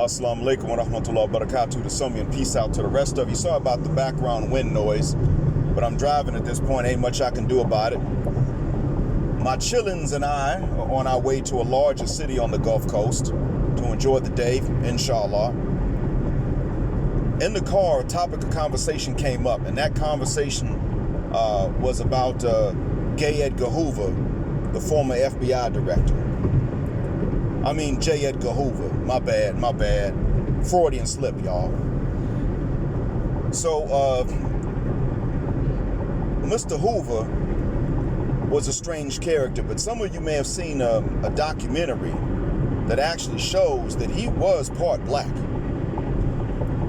Assalamu alaikum wa rahmatullahi wa barakatuh to some and peace out to the rest of you. Sorry about the background wind noise, but I'm driving at this point. Ain't much I can do about it. My chillins and I are on our way to a larger city on the Gulf Coast to enjoy the day, inshallah. In the car, a topic of conversation came up, and that conversation was about J. Edgar Hoover, the former FBI director. I mean J. Edgar Hoover. My bad. Freudian slip, y'all. So, Mr. Hoover was a strange character, but some of you may have seen a documentary that actually shows that he was part black.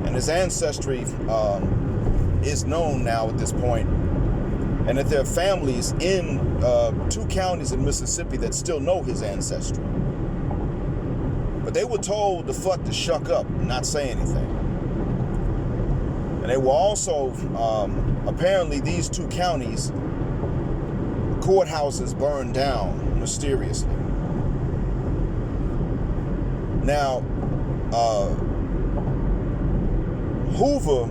And his ancestry is known now at this point, and that there are families in 2 counties in Mississippi that still know his ancestry. But they were told to shuck up and not say anything. And they were also, apparently these 2 counties, courthouses burned down mysteriously. Now, Hoover,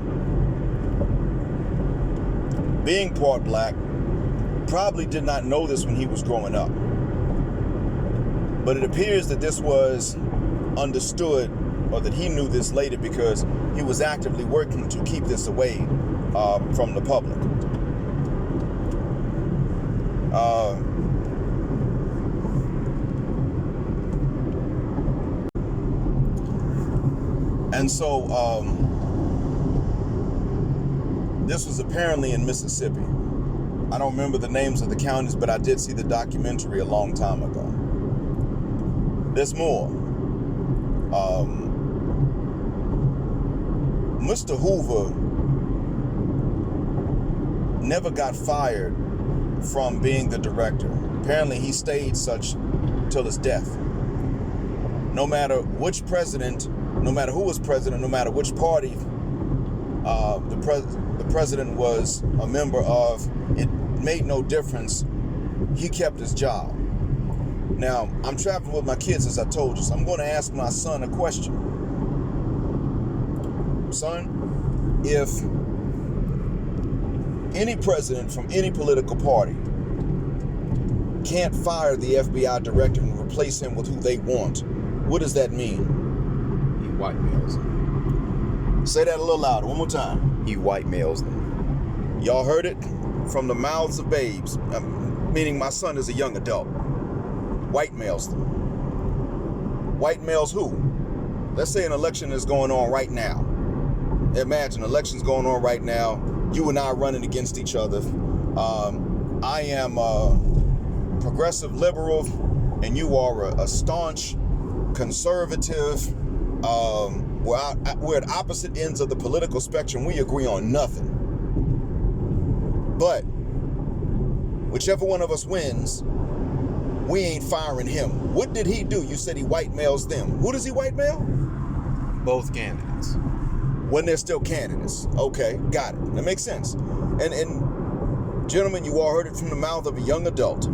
being part black, probably did not know this when he was growing up. But it appears that this was understood, or that he knew this later, because he was actively working to keep this away from the public. And so this was apparently in Mississippi. I don't remember the names of the counties, but I did see the documentary a long time ago. There's more. Mr. Hoover never got fired from being the director. Apparently he stayed such till his death. No matter which president, no matter who was president, no matter which party the president was a member of, it made no difference. He kept his job. Now, I'm traveling with my kids, as I told you, so I'm going to ask my son a question. Son, if any president from any political party can't fire the FBI director and replace him with who they want, what does that mean? He white males them. Say that a little louder, one more time. He white males them. Y'all heard it from the mouths of babes, meaning my son is a young adult. White males them. White males who? Let's say an election is going on right now. Imagine election's going on right now. You and I running against each other. I am a progressive liberal, and you are a staunch conservative. We're at opposite ends of the political spectrum. We agree on nothing. But whichever one of us wins, we ain't firing him. What did he do? You said he white males them. Who does he white male? Both candidates. When they're still candidates. Okay, got it. That makes sense. And gentlemen, you all heard it from the mouth of a young adult.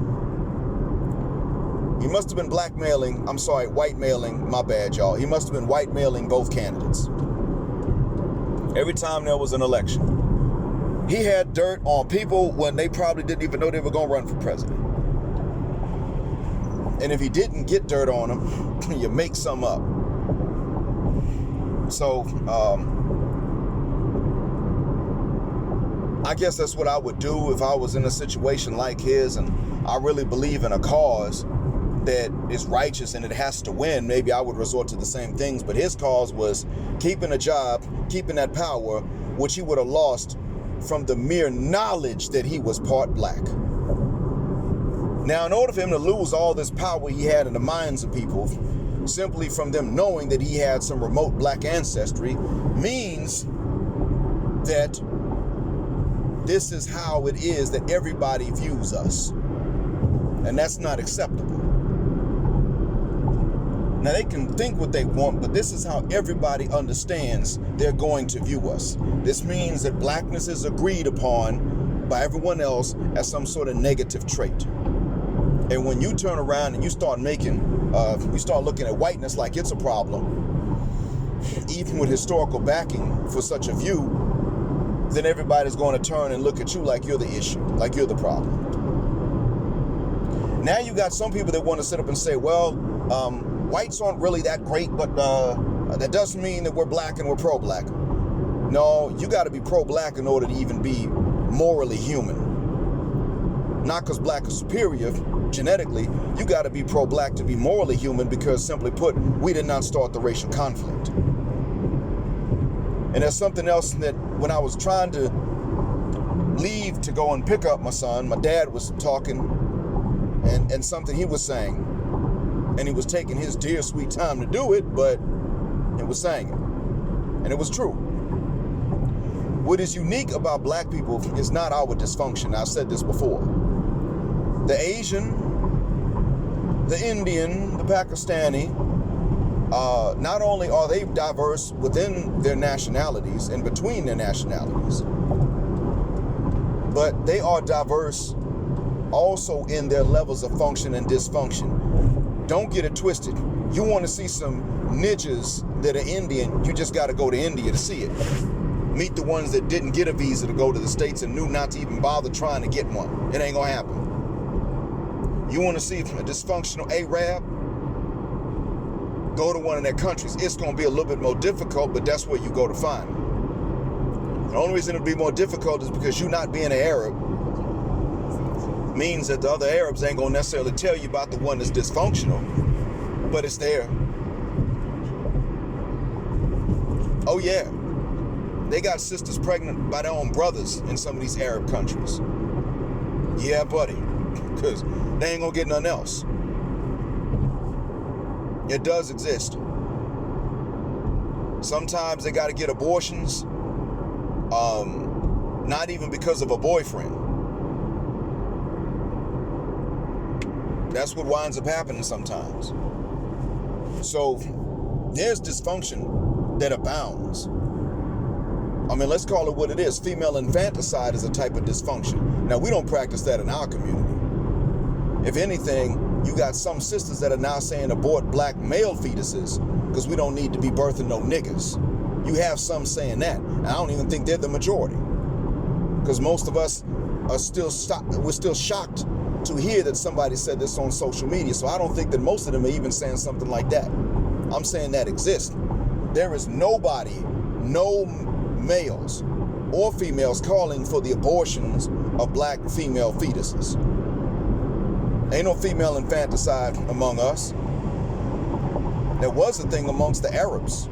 He must have been white mailing, my bad, y'all. He must have been white mailing both candidates. Every time there was an election. He had dirt on people when they probably didn't even know they were going to run for president. And if he didn't get dirt on them, you make some up. So, I guess that's what I would do if I was in a situation like his, and I really believe in a cause that is righteous and it has to win. Maybe I would resort to the same things, but his cause was keeping a job, keeping that power, which he would have lost from the mere knowledge that he was part black. Now, in order for him to lose all this power he had in the minds of people, simply from them knowing that he had some remote black ancestry, means that this is how it is that everybody views us. And that's not acceptable. Now, they can think what they want, but this is how everybody understands they're going to view us. This means that blackness is agreed upon by everyone else as some sort of negative trait. And when you turn around and you start looking at whiteness like it's a problem, even with historical backing for such a view, then everybody's going to turn and look at you like you're the issue, like you're the problem. Now you got some people that want to sit up and say, well, whites aren't really that great, but that doesn't mean that we're black and we're pro-black. No, you got to be pro-black in order to even be morally human. Not because black is superior genetically. You got to be pro-black to be morally human because, simply put, we did not start the racial conflict. And there's something else that when I was trying to leave to go and pick up my son, my dad was talking and something he was saying. And he was taking his dear sweet time to do it, but it was saying it. And it was true. What is unique about black people is not our dysfunction. I've said this before. The Asian, the Indian, the Pakistani, not only are they diverse within their nationalities and between their nationalities, but they are diverse also in their levels of function and dysfunction. Don't get it twisted. You want to see some ninjas that are Indian, you just got to go to India to see it. Meet the ones that didn't get a visa to go to the States and knew not to even bother trying to get one. It ain't going to happen. You want to see a dysfunctional Arab? Go to one of their countries. It's going to be a little bit more difficult, but that's where you go to find them. The only reason it'll be more difficult is because you not being an Arab means that the other Arabs ain't going to necessarily tell you about the one that's dysfunctional, but it's there. Oh yeah. They got sisters pregnant by their own brothers in some of these Arab countries. Yeah, buddy. Because they ain't going to get nothing else. It does exist. Sometimes they got to get abortions, not even because of a boyfriend. That's what winds up happening sometimes. So there's dysfunction that abounds. I mean, let's call it what it is. Female infanticide is a type of dysfunction. Now, we don't practice that in our community. If anything, you got some sisters that are now saying abort black male fetuses because we don't need to be birthing no niggas. You have some saying that. And I don't even think they're the majority. Because most of us are still shocked to hear that somebody said this on social media. So I don't think that most of them are even saying something like that. I'm saying that exists. There is nobody, no males or females calling for the abortions of black female fetuses. Ain't no female infanticide among us. There was a thing amongst the Arabs.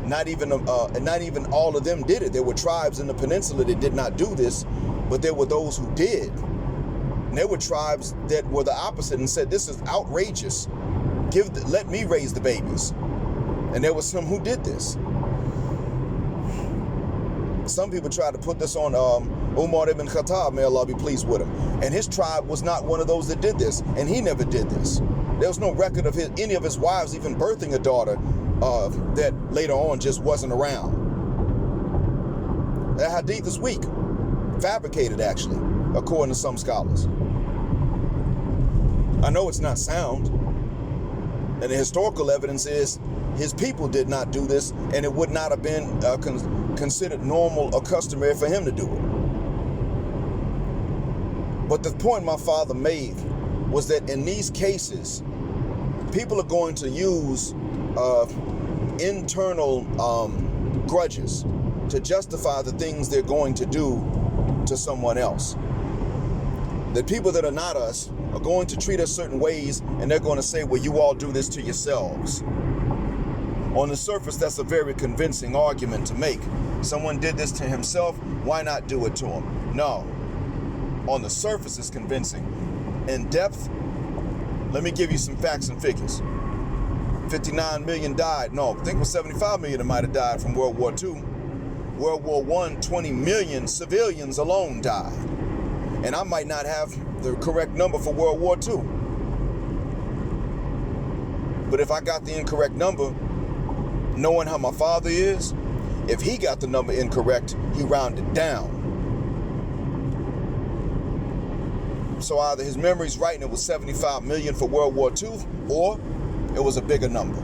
Not even all of them did it. There were tribes in the peninsula that did not do this, but there were those who did. And there were tribes that were the opposite and said, this is outrageous. Let me raise the babies. And there were some who did this. Some people tried to put this on Umar ibn Khattab, may Allah be pleased with him. And his tribe was not one of those that did this. And he never did this. There was no record of any of his wives even birthing a daughter that later on just wasn't around. That hadith is weak. Fabricated, actually, according to some scholars. I know it's not sound. And the historical evidence is his people did not do this, and it would not have been considered normal or customary for him to do it. But the point my father made was that in these cases, people are going to use internal grudges to justify the things they're going to do to someone else. The people that are not us are going to treat us certain ways, and they're going to say, well, you all do this to yourselves. On the surface, that's a very convincing argument to make. Someone did this to himself, why not do it to him? No. On the surface, it's convincing. In depth, let me give you some facts and figures. 59 million died. No, I think it was 75 million that might have died from World War II. World War I, 20 million civilians alone died. And I might not have the correct number for World War II. But if I got the incorrect number, knowing how my father is, if he got the number incorrect, he rounded down. So either his memory's right and it was 75 million for World War II, or it was a bigger number.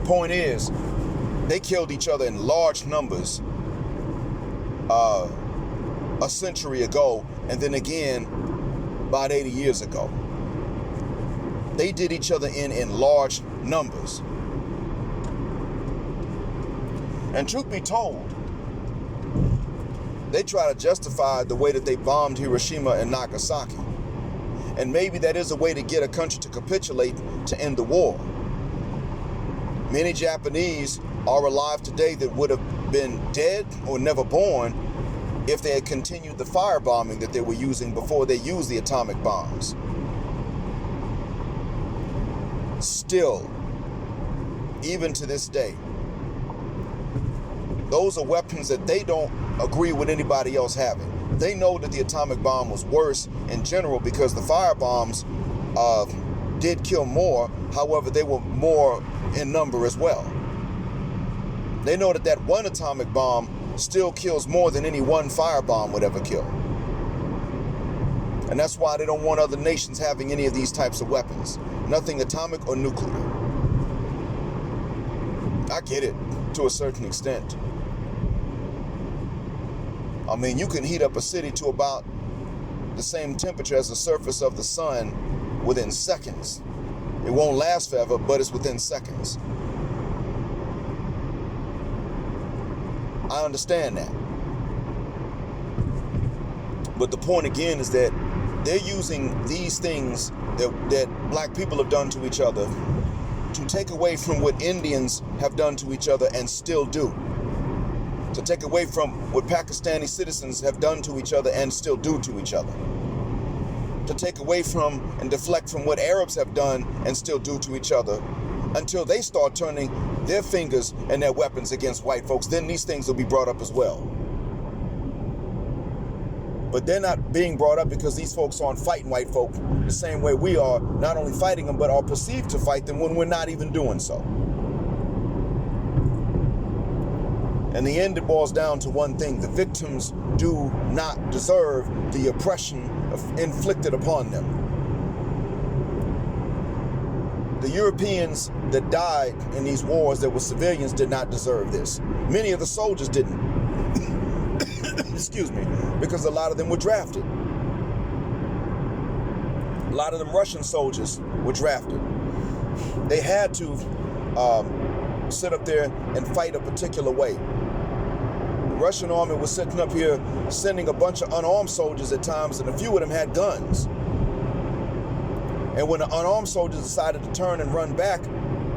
Point is, They killed each other in large numbers a century ago, and then again about 80 years ago. They did each other in large numbers. And truth be told, they try to justify the way that they bombed Hiroshima and Nagasaki. And maybe that is a way to get a country to capitulate to end the war. Many Japanese are alive today that would have been dead or never born if they had continued the firebombing that they were using before they used the atomic bombs. Still, even to this day, those are weapons that they don't agree with anybody else having. They know that the atomic bomb was worse in general because the firebombs did kill more. However, they were more in number as well. They know that that one atomic bomb still kills more than any one firebomb would ever kill. And that's why they don't want other nations having any of these types of weapons. Nothing atomic or nuclear. I get it to a certain extent. I mean, you can heat up a city to about the same temperature as the surface of the sun within seconds. It won't last forever, but it's within seconds. I understand that. But the point again is that they're using these things that black people have done to each other to take away from what Indians have done to each other and still do. To take away from what Pakistani citizens have done to each other and still do to each other. To take away from and deflect from what Arabs have done and still do to each other until they start turning their fingers and their weapons against white folks. Then these things will be brought up as well. But they're not being brought up because these folks aren't fighting white folk the same way we are, not only fighting them, but are perceived to fight them when we're not even doing so. In the end, it boils down to one thing. The victims do not deserve the oppression inflicted upon them. The Europeans that died in these wars that were civilians did not deserve this. Many of the soldiers didn't. Excuse me, because a lot of them were drafted. A lot of them Russian soldiers were drafted. They had to sit up there and fight a particular way. The Russian army was sitting up here sending a bunch of unarmed soldiers at times, and a few of them had guns. And when the unarmed soldiers decided to turn and run back,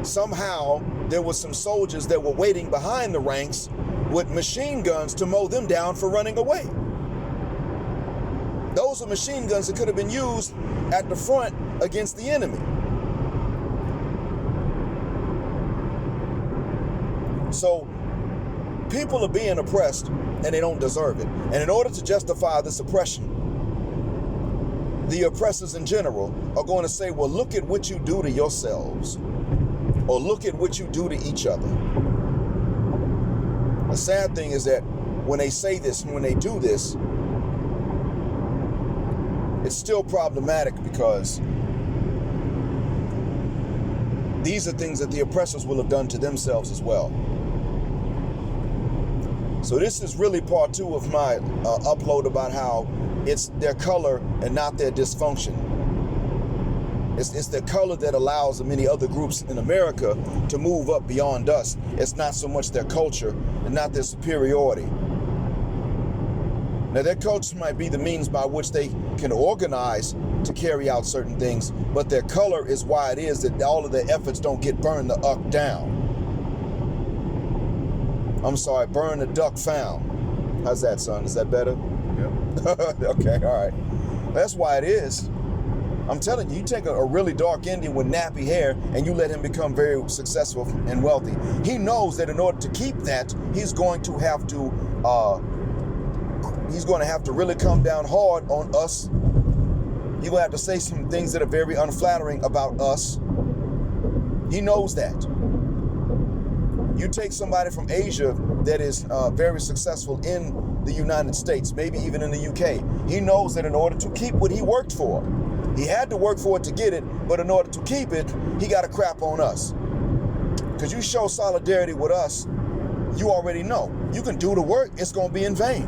somehow there were some soldiers that were waiting behind the ranks with machine guns to mow them down for running away. Those are machine guns that could have been used at the front against the enemy. So people are being oppressed and they don't deserve it. And in order to justify this oppression, the oppressors in general are going to say, well, look at what you do to yourselves, or look at what you do to each other. The sad thing is that when they say this and when they do this, it's still problematic because these are things that the oppressors will have done to themselves as well. So this is really part 2 of my upload about how it's their color and not their dysfunction. It's their color that allows many other groups in America to move up beyond us. It's not so much their culture and not their superiority. Now, their culture might be the means by which they can organize to carry out certain things, but their color is why it is that all of their efforts don't get burned the duck down. I'm sorry, burn the duck found. How's that, son? Is that better? Yep. Okay, all right. That's why it is. I'm telling you, you take a really dark Indian with nappy hair and you let him become very successful and wealthy. He knows that in order to keep that, he's going to have to really come down hard on us. He's going to have to say some things that are very unflattering about us. He knows that. You take somebody from Asia that is very successful in the United States, maybe even in the UK. He knows that in order to keep what he worked for, he had to work for it to get it, but in order to keep it, he got to crap on us. Because you show solidarity with us, you already know. You can do the work, it's going to be in vain.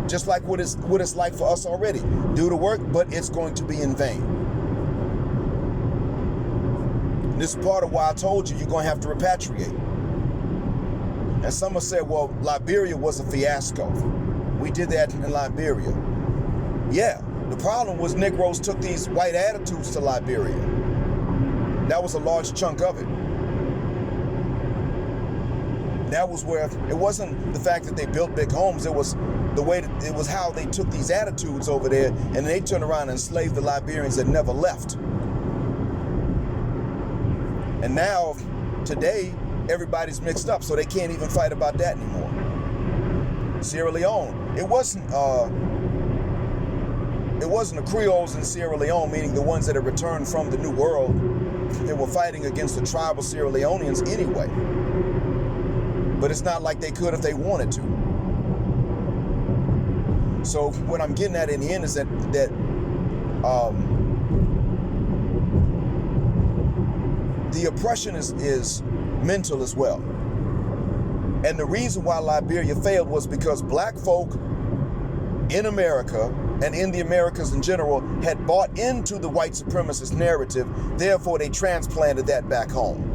Just like what it's like for us already. Do the work, but it's going to be in vain. This is part of why I told you you're going to have to repatriate. And some have said, well, Liberia was a fiasco. We did that in Liberia. Yeah, the problem was Negroes took these white attitudes to Liberia. That was a large chunk of it. That was where it wasn't the fact that they built big homes. It was the way that, it was how they took these attitudes over there, and they turned around and enslaved the Liberians that never left. And now, today, everybody's mixed up, so they can't even fight about that anymore. Sierra Leone, it wasn't the Creoles in Sierra Leone, meaning the ones that had returned from the New World. They were fighting against the tribal Sierra Leoneans anyway. But it's not like they could if they wanted to. So what I'm getting at in the end is that the oppression is mental as well. And the reason why Liberia failed was because black folk in America and in the Americas in general had bought into the white supremacist narrative. Therefore, they transplanted that back home.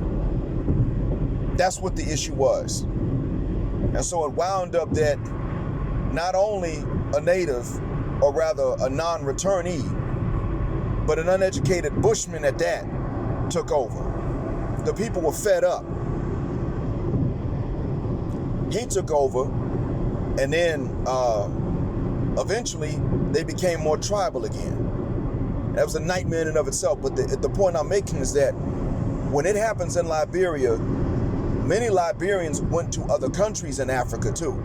That's what the issue was. And so it wound up that not only a native, or rather a non-returnee, but an uneducated bushman at that took over. The people were fed up. He took over, and then eventually they became more tribal again. That was a nightmare in and of itself. But the point I'm making is that when it happens in Liberia, many Liberians went to other countries in Africa too.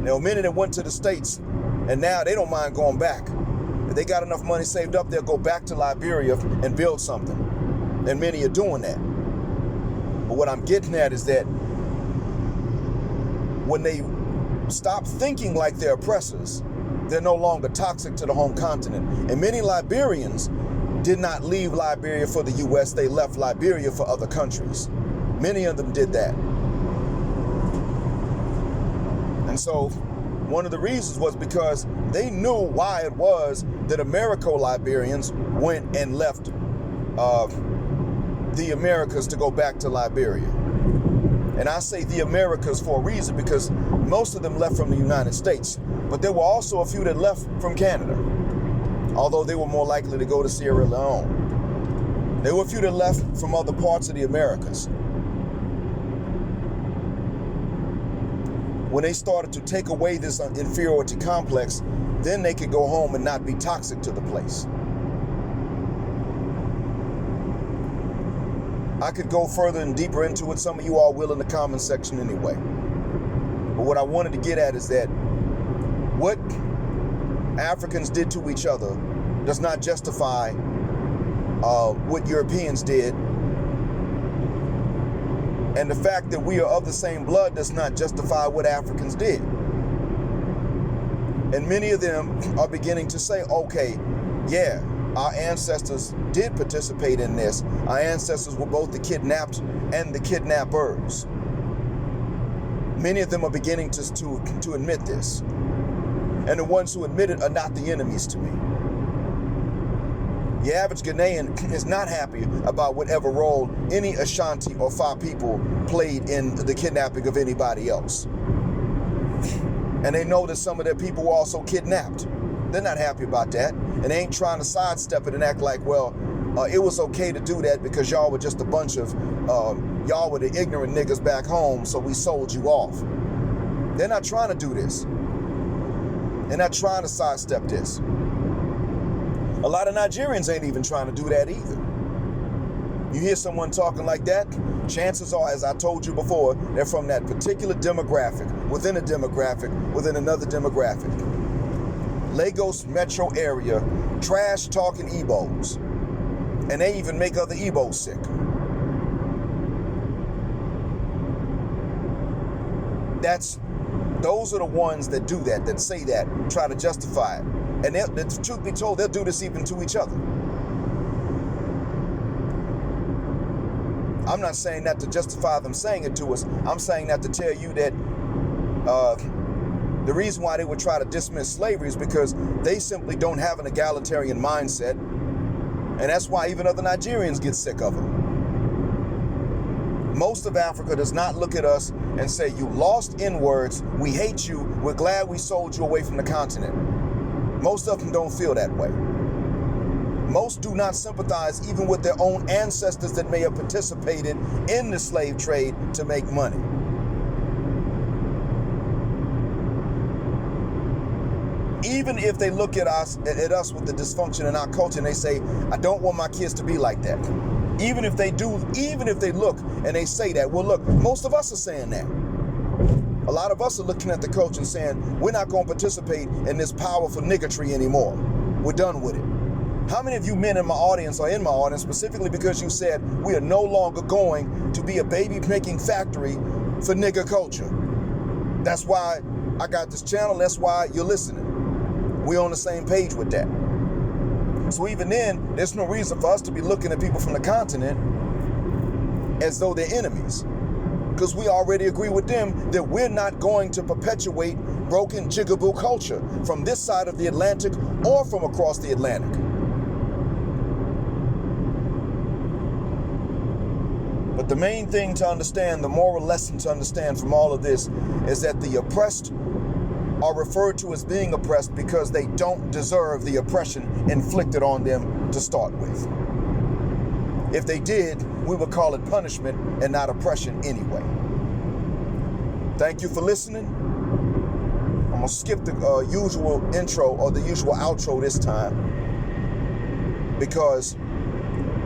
There were many that went to the States, and now they don't mind going back. If they got enough money saved up, they'll go back to Liberia and build something. And many are doing that. But what I'm getting at is that when they stop thinking like they're oppressors, they're no longer toxic to the home continent. And many Liberians did not leave Liberia for the U.S. They left Liberia for other countries. Many of them did that. And so one of the reasons was because they knew why it was that Americo-Liberians went and left the Americas to go back to Liberia. And I say the Americas for a reason, because most of them left from the United States, but there were also a few that left from Canada, although they were more likely to go to Sierra Leone. There were a few that left from other parts of the Americas. When they started to take away this inferiority complex, then they could go home and not be toxic to the place. I could go further and deeper into it. Some of you all will in the comment section anyway. But what I wanted to get at is that what Africans did to each other does not justify what Europeans did. And the fact that we are of the same blood does not justify what Africans did. And many of them are beginning to say, okay, yeah, our ancestors did participate in this. Our ancestors were both the kidnapped and the kidnappers. Many of them are beginning to admit this. And the ones who admit it are not the enemies to me. The average Ghanaian is not happy about whatever role any Ashanti or Fa people played in the kidnapping of anybody else. And they know that some of their people were also kidnapped. They're not happy about that. And they ain't trying to sidestep it and act like, well, it was okay to do that because y'all were just a bunch of, y'all were the ignorant niggas back home, so we sold you off. They're not trying to do this. They're not trying to sidestep this. A lot of Nigerians ain't even trying to do that either. You hear someone talking like that, chances are, as I told you before, they're from that particular demographic, within a demographic, within another demographic. Lagos metro area, trash talking Igbos. And they even make other Igbos sick. Those are the ones that do that, that say that, try to justify it. And the truth be told, they'll do this even to each other. I'm not saying that to justify them saying it to us. I'm saying that to tell you that the reason why they would try to dismiss slavery is because they simply don't have an egalitarian mindset. And that's why even other Nigerians get sick of them. Most of Africa does not look at us and say, you lost N-words, we hate you, we're glad we sold you away from the continent. Most of them don't feel that way. Most do not sympathize even with their own ancestors that may have participated in the slave trade to make money. Even if they look at us with the dysfunction in our culture and they say, I don't want my kids to be like that. Even if they look and they say that, well, look, most of us are saying that. A lot of us are looking at the culture and saying, we're not going to participate in this powerful niggatry anymore. We're done with it. How many of you men in my audience are in my audience specifically because you said we are no longer going to be a baby-making factory for nigger culture? That's why I got this channel. That's why you're listening. We're on the same page with that. So even then, there's no reason for us to be looking at people from the continent as though they're enemies. Because we already agree with them that we're not going to perpetuate broken jigaboo culture from this side of the Atlantic or from across the Atlantic. But the main thing to understand, the moral lesson to understand from all of this is that the oppressed are referred to as being oppressed because they don't deserve the oppression inflicted on them to start with. If they did, we would call it punishment and not oppression anyway. Thank you for listening. I'm gonna skip the usual intro or the usual outro this time because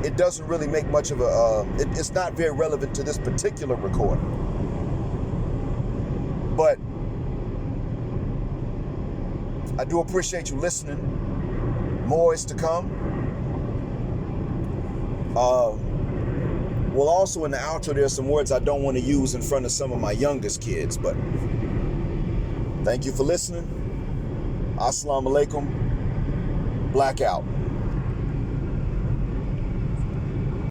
it doesn't really make much of it's not very relevant to this particular recording. But I do appreciate you listening. More is to come. Well, also in the outro, there's some words I don't want to use in front of some of my youngest kids, but thank you for listening. Assalamu alaikum. Blackout.